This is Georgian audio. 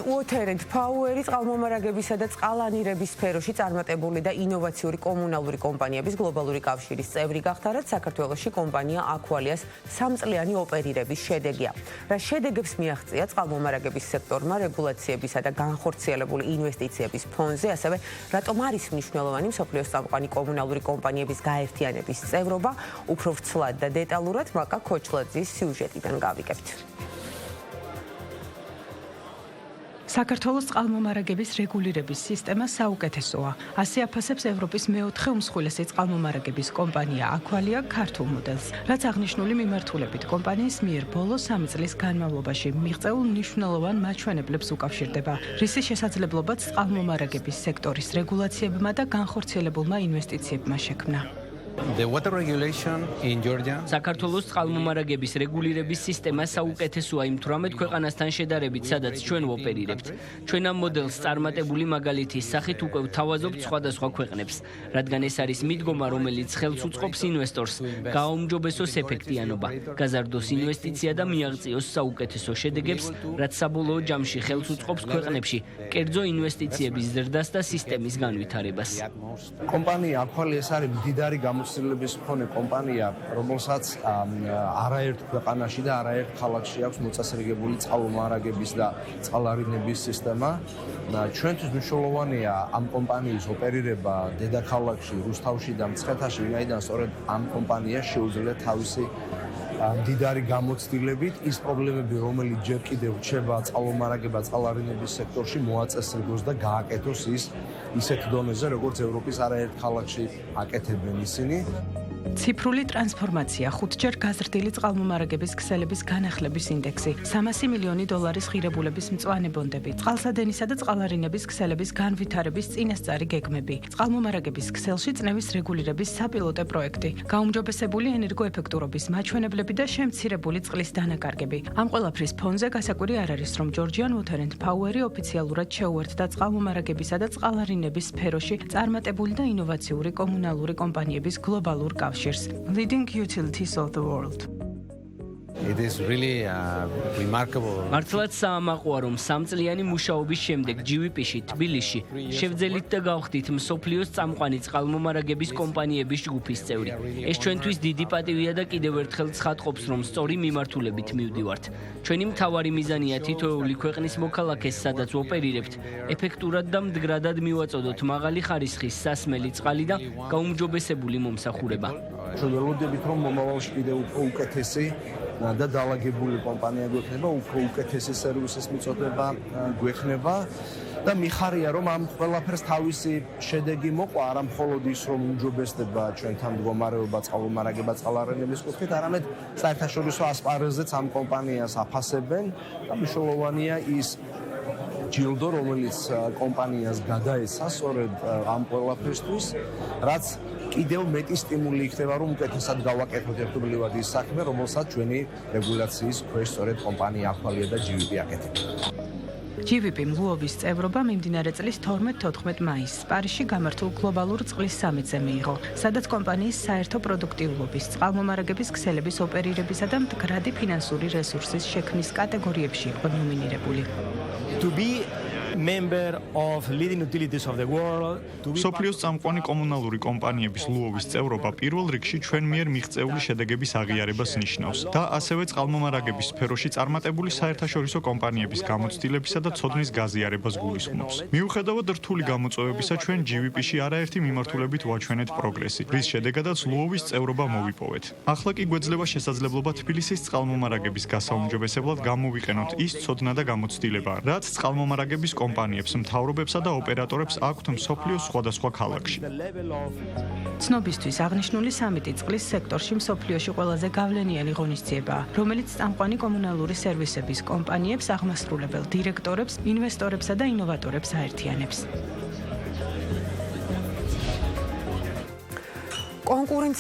Water and Power-ი წყალმომარაგებისა და წყალანირების სფეროში წარმატებული და ინოვაციური კომუნალური კომპანიების გლობალური კავშირის წევრი გახდა, რაც საქართველოში კომპანია Aqualia's სამწლიანი ოპერირების შედეგია. რა შედეგებს მიაღწია წყალმომარაგების სექტორმა რეგულაციებისა და განხორციელებული ინვესტიციების ფონზე, ასევე რატომ არის მნიშვნელოვანი მსოფლიოს წამყვანი კომუნალური კომპანიების გაერთიანების წევრობა, უფრო ვრცლად და დეტალურად მაკა ქოჩლაძის სიუჟეტიდან გავიგებთ. საქართველოს წყალმომარაგების რეგულირების სისტემა საუკეთესოა. ასე აფასებს ევროპის მეოთხე უმსხვილესი წყალმომარაგების კომპანია Aqualia ქართულ მოდელს, რაც აღნიშნული მიმართულებით კომპანიის მიერ ბოლო 3 წლის განმავლობაში მიღწეულ მნიშვნელოვან მაჩვენებლებს უკავშირდება, რისი შესაძლებლობაც წყალმომარაგების სექტორის რეგულაციებმა და განხორციელებულმა ინვესტიციებმა შექმნა. საქართველოს წყალმომარაგების რეგულირების სისტემა საუკეთესოა იმ 18 ქვეყანასთან შედარებით, სადაც ჩვენ ვოპერირებთ. ჩვენ ამ მოდელს წარმატებული მაგალითის სახით უკვე ვთავაზობთ სხვადასხვა ქვეყნებს, რადგან ეს არის მიდგომა, რომელიც ხელს უწყობს ინვესტორს, გააუმჯობესოს ეფექტიანობა, გაზარდოს ინვესტიცია და მიაღწიოს საუკეთესო შედეგებს, რაც საბოლოო ჯამში ხელს უწყობს ქვეყნებში კერძო ინვესტიციების ზრდას და სისტემის განვითარებას. კომპანია Aqualia არის მდიდარი გამოცდილების მქონე კომპანია, რომელსაც არაერთ ქვეყანაში და არაერთ ქალაქში აქვს მოწესრიგებული წყალმომარაგების და წყალარინების სისტემა. ჩვენთვის მნიშვნელოვანია ამ კომპანიის ოპერირება დედაქალაქში, რუსთავში და მცხეთაში, ვინაიდან სწორედ ამ კომპანიას შეუძლია თავისი მდიდარი გამოცდილებით ის პრობლემები, რომელიც ჯერ კიდევ რჩება წყალმომარაგება წყალარინების სექტორში, მოაწესრიგოს და გააკეთოს ისეთ დონეზე, როგორც ევროპის არაერთ ქალაქში აკეთებენ ისინი. ციფრული ტრანსფორმაცია, 5-ჯერ გაზრდილი წყალმომარაგების ქსელების განახლების ინდექსი, 300 მილიონი დოლარის ღირებულების მწვანე ბონდები, წყალსადენისა და წყალარინების ქსელების განვითარების წინასწარი გეგმები, წყალმომარაგების ქსელში წნევის რეგულირების საპილოტო პროექტი, გაუმჯობესებული ენერგოეფექტურობის მაჩვენებლები და შემცირებული წყლის დანაკარგები. ამ ყველაფრის ფონზე გასაკვირი არ არის, რომ Georgian Water and Power-ი ოფიციალურად შეუერთდა წყალმომარაგებისა და წყალარინების სფეროში წარმატებული და ინოვაციური კომუნალური კომპანიების გლობალურ კავშირს. Leading utilities of the world. It is really remarkable. მართლაც საამაყოა, რომ 3 წლიანი მუშაობის შემდეგ GVP-ში თბილისში შევძელით და გავხდით მსოფლიოს წამყვანი წყალმომარაგების კომპანიების ჯგუფის წევრი. ეს ჩვენთვის დიდი პატივია და კიდევ ერთხელ ცხადყოფს, რომ სწორი მიმართულებით მივდივართ. ჩვენი მთავარი მიზანია თითოეული ქვეყნის მოქალაქეს, სადაც ვოპერირებთ, ეფექტურად და მდგრადად მივაწოდოთ მაღალი ხარისხის სასმელი წყალი და გაუმჯობესებული მომსახურება. ჩვენ ველოდებით, რომ მომავალში კიდევ უფრო უკეთესი და დაალაგებული კომპანია გვექნება, უფრო უკეთესი სერვისის მიწოდება გვექნება და მიხარია, რომ ამ ყველაფერს თავისი შედეგი მოყვა, არა მხოლოდ ის, რომ უმჯობესდება ჩვენთან მდგომარეობა წყალმომარაგება წყალარინების კუთხით, არამედ საერთაშორისო ასპარეზზეც ამ კომპანიას აფასებენ და მნიშვნელოვანია ის ჯილდო, რომელიც კომპანიას გადაეცა სწორედ ამ ყველაფერთვის, რაც კიდევ მეტი სტიმული იქნება, რომ უკეთესად გავაკეთოთ ერთობლივად ის საქმე, რომელსაც ჩვენი რეგულაციის ქვეშ სწორედ კომპანია Aqualia და GVP აკეთებენ. GVP მლუობის წევრობა მიმდინარე წლის 12-14 მაისს პარიზში გამართულ გლობალურ წყლის სამიტზე მიიღო, სადაც კომპანიის საერთო პროდუქტიულობის, წყალმომარაგების ქსელების ოპერირებისა და მდგრადი ფინანსური რესურსის შექმნის კატეგორიებში იყო ნომინირებული. To be member of leading utilities of the world. სოფლიოს წამყვანი კომუნალური კომპანიების ლუობის წევრობა პირველ რიგში ჩვენ მიერ მიღწეული შედეგების აღიარებას ნიშნავს და ასევე წყალმომარაგების სფეროში წარმატებული საერთაშორისო კომპანიების გამოცდილებისა და ცოდნის გაზიარებას გულისხმობს. მიუხედავად რთული გამოწვევებისა, ჩვენ GVP-ში არაერთი მიმართულებით ვაჩვენეთ პროგრესი, რის შედეგადაც ლუობის წევრობა მოვიპოვეთ. ახლა კი გვეძლება შესაძლებლობა თბილისის წყალმომარაგების გასაუმჯობესებლად გამოვიყენოთ ის ცოდნა და გამოცდილება, რაც წყალმომარაგების კომპანიებს, მთავრობებსა და ოპერატორებს აქვთ მსოფლიოს სხვადასხვა ქალაქში. ცნობისთვის აღნიშნული სამიტი წყლის სექტორში მსოფლიოში ყველაზე გავლენიანი ღონისძიებაა, რომელიც წამყვანი კომუნალური სერვისების კომპანიებს, აღმასრულებელ დირექტორებს, ინვესტორებსა და ინოვატორებს აერთიანებს. კონკურენცია